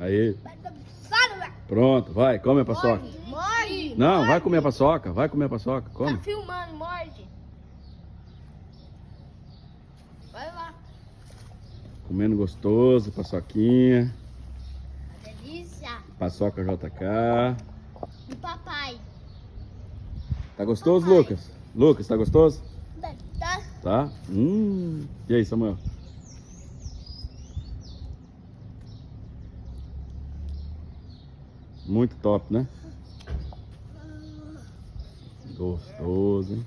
Aí. Vai dar pisada, velho. Pronto, vai, come a paçoca. Morde. Não, vai comer a paçoca, vai comer a paçoca, come. Tá filmando, morde. Vai lá. Comendo gostoso, paçoquinha. Delícia. Paçoca JK. Do papai. Tá gostoso, Papai. Lucas? Lucas, tá gostoso? Tá? Tá? E aí, Samuel? Muito top, né? Gostoso, hein?